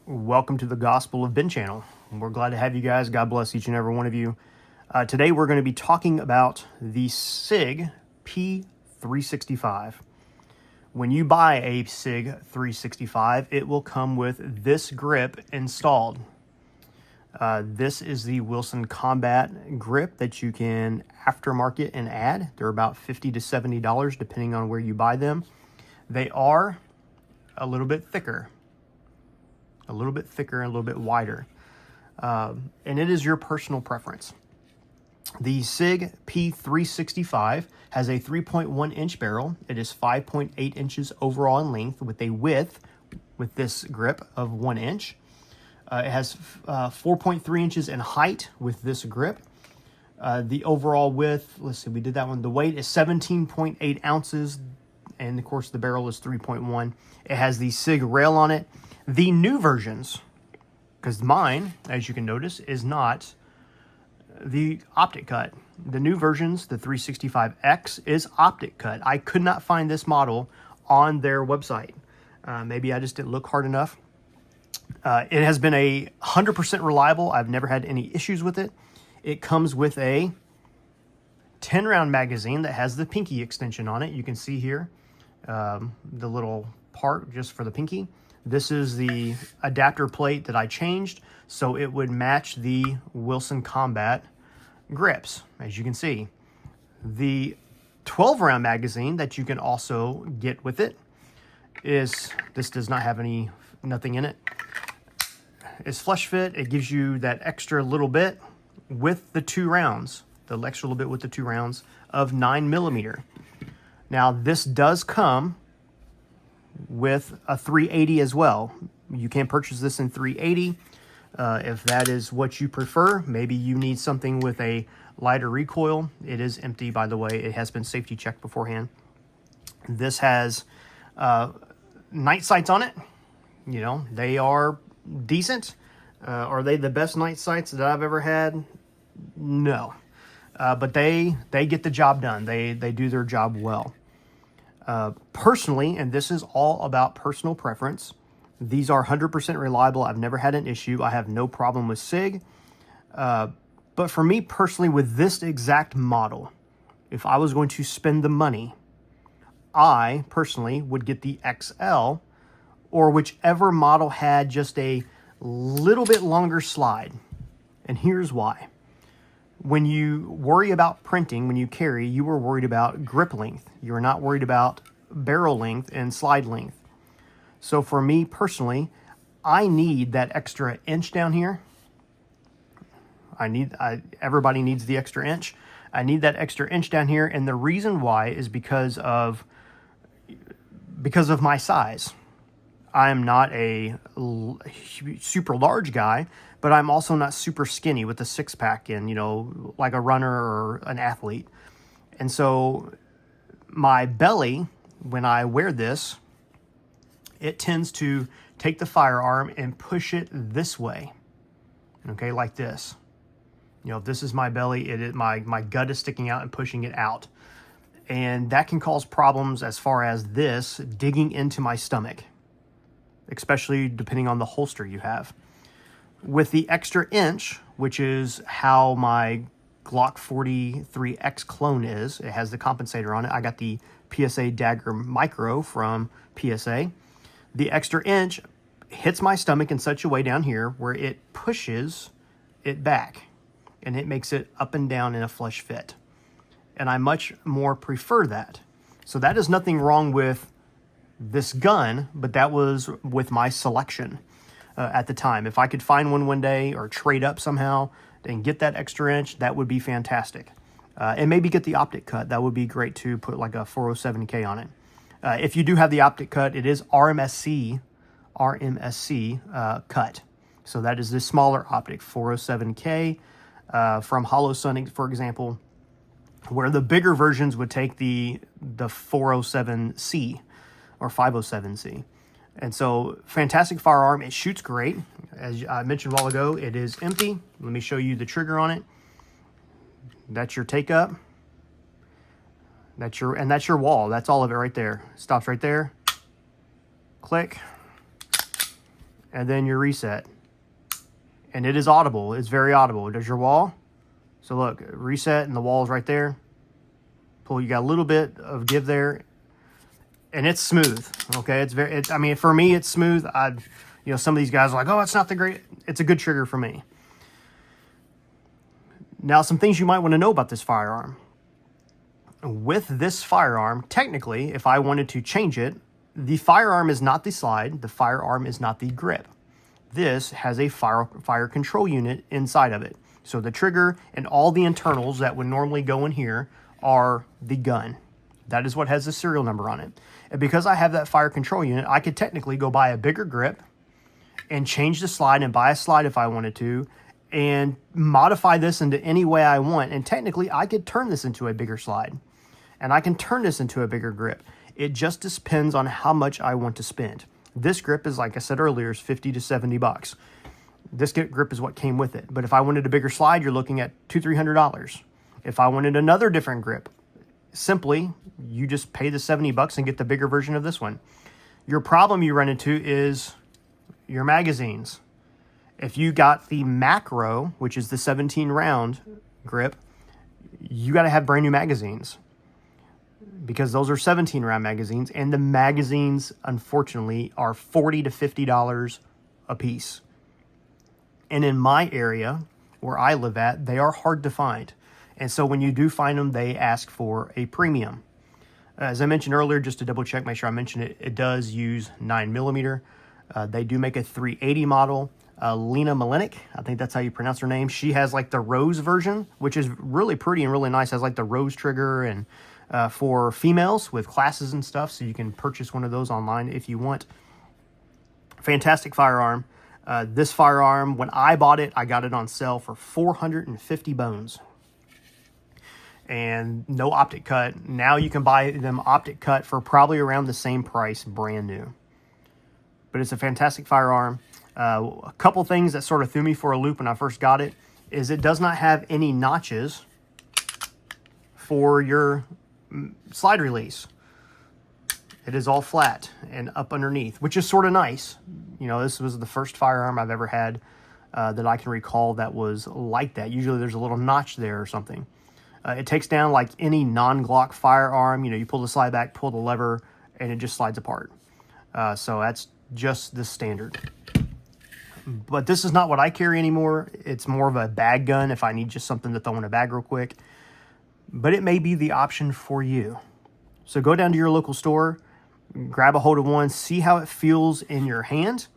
Welcome to the Gospel of Ben channel. We're glad to have you guys. God bless each and every one of you. Today we're going to be talking about the Sig P365. When you buy a Sig 365, it will come with this grip installed. This is the Wilson Combat grip that you can aftermarket and add. They're about $50 to $70 depending on where you buy them. They are a little bit thicker. A little bit thicker and a little bit wider. And it is your personal preference. The Sig P365 has a 3.1 inch barrel. It is 5.8 inches overall in length with a width with this grip of 1 inch. It has 4.3 inches in height with this grip. The overall width, let's see, we did that one. The weight is 17.8 ounces. And of course the barrel is 3.1. It has the Sig rail on it. The new versions, because mine, as you can notice, is not the optic cut. The new versions, the 365X, is optic cut. I could not find this model on their website. Maybe I just didn't look hard enough. It has been 100% reliable. I've never had any issues with it. It comes with a 10-round magazine that has the pinky extension on it. You can see here the little part just for the pinky. This is the adapter plate that I changed so it would match the Wilson Combat grips, as you can see. The 12-round magazine that you can also get with it is, this does not have nothing in it. It's flush fit. It gives you that extra little bit with the 2 rounds, the extra little bit with the 2 rounds of 9mm. Now this does come with a 380 as well. You can purchase this in 380 if that is what you prefer. Maybe you need something with a lighter recoil. It is empty, by the way. It has been safety checked beforehand. This has night sights on it. You know, they are decent. Are they the best night sights that I've ever had? No. But they get the job done. They do their job well. Personally, and this is all about personal preference, these are 100% reliable. I've never had an issue. I have no problem with Sig. But for me personally, with this exact model, if I was going to spend the money, I personally would get the XL or whichever model had just a little bit longer slide. And here's why. When you worry about printing, when you carry, you are worried about grip length. You are not worried about barrel length and slide length. So for me personally, I need that extra inch down here. Everybody needs the extra inch. I need that extra inch down here, and the reason why is because of my size. I am not a super large guy, but I'm also not super skinny with a six-pack and, you know, like a runner or an athlete. And so my belly, when I wear this, it tends to take the firearm and push it this way. Okay, like this. You know, if this is my belly, my gut is sticking out and pushing it out. And that can cause problems as far as this digging into my stomach, especially depending on the holster you have. With the extra inch, which is how my Glock 43X clone is, it has the compensator on it. I got the PSA Dagger Micro from PSA. The extra inch hits my stomach in such a way down here where it pushes it back and it makes it up and down in a flush fit. And I much more prefer that. So that is nothing wrong with this gun, but that was with my selection at the time. If I could find one day or trade up somehow and get that extra inch, that would be fantastic. And maybe get the optic cut. That would be great to put like a 407K on it. If you do have the optic cut, it is RMSC cut. So that is the smaller optic, 407K from HoloSonic, for example, where the bigger versions would take the 407C or 507C. And so, fantastic firearm. It shoots great. As I mentioned a while ago, it is empty. Let me show you the trigger on it. That's your take up. That's your wall. That's all of it right there. Stops right there. Click. and then your reset. And it is audible. It's very audible. There's your wall. So look, reset, and the wall is right there. Pull, you got a little bit of give there, and it's smooth. Okay, I mean, for me, it's smooth. Some of these guys are like, oh, it's not the great. It's a good trigger for me. Now, some things you might want to know about this firearm. With this firearm, technically, if I wanted to change it, the firearm is not the slide. The firearm is not the grip. This has a fire control unit inside of it. So the trigger and all the internals that would normally go in here are the gun. That is what has the serial number on it. And because I have that fire control unit, I could technically go buy a bigger grip and change the slide and buy a slide if I wanted to, and modify this into any way I want. And technically, I could turn this into a bigger slide, and I can turn this into a bigger grip. It just depends on how much I want to spend. This grip is, like I said earlier, is $50 to $70. This grip is what came with it. But if I wanted a bigger slide, you're looking at $200-300. If I wanted another different grip, simply, you just pay the $70 and get the bigger version of this one. Your problem you run into is your magazines. If you got the macro, which is the 17 round grip, you got to have brand new magazines, because those are 17 round magazines, and the magazines, unfortunately, are $40 to $50 a piece. And in my area where I live at, they are hard to find. And so when you do find them, they ask for a premium. As I mentioned earlier, just to double check, make sure I mention it, it does use 9mm. They do make a 380 model. Lena Malenik, I think that's how you pronounce her name. She has like the rose version, which is really pretty and really nice. Has like the rose trigger, and for females with classes and stuff. So you can purchase one of those online if you want. Fantastic firearm. This firearm, when I bought it, I got it on sale for 450 bones. And no optic cut. Now you can buy them optic cut for probably around the same price, brand new. But it's a fantastic firearm. A couple things that sort of threw me for a loop when I first got it is it does not have any notches for your slide release. It is all flat and up underneath, which is sort of nice. This was the first firearm I've ever had that I can recall that was like that. Usually there's a little notch there or something. It takes down like any non-Glock firearm. You pull the slide back, pull the lever, and it just slides apart. So that's just the standard. But this is not what I carry anymore. It's more of a bag gun if I need just something to throw in a bag real quick. But it may be the option for you. So go down to your local store, grab a hold of one, see how it feels in your hand.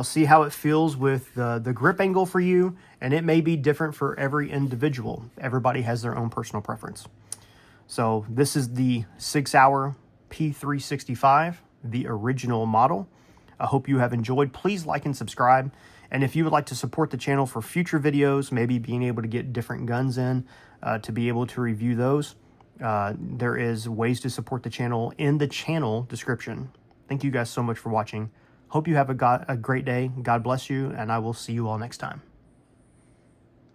See how it feels with the grip angle for you, and it may be different for every individual. Everybody has their own personal preference. So this is the Sig Sauer P365, the original model. I hope you have enjoyed. Please like and subscribe. And if you would like to support the channel for future videos, maybe being able to get different guns in to be able to review those, there is ways to support the channel in the channel description. Thank you guys so much for watching. Hope you have a great day. God bless you, and I will see you all next time.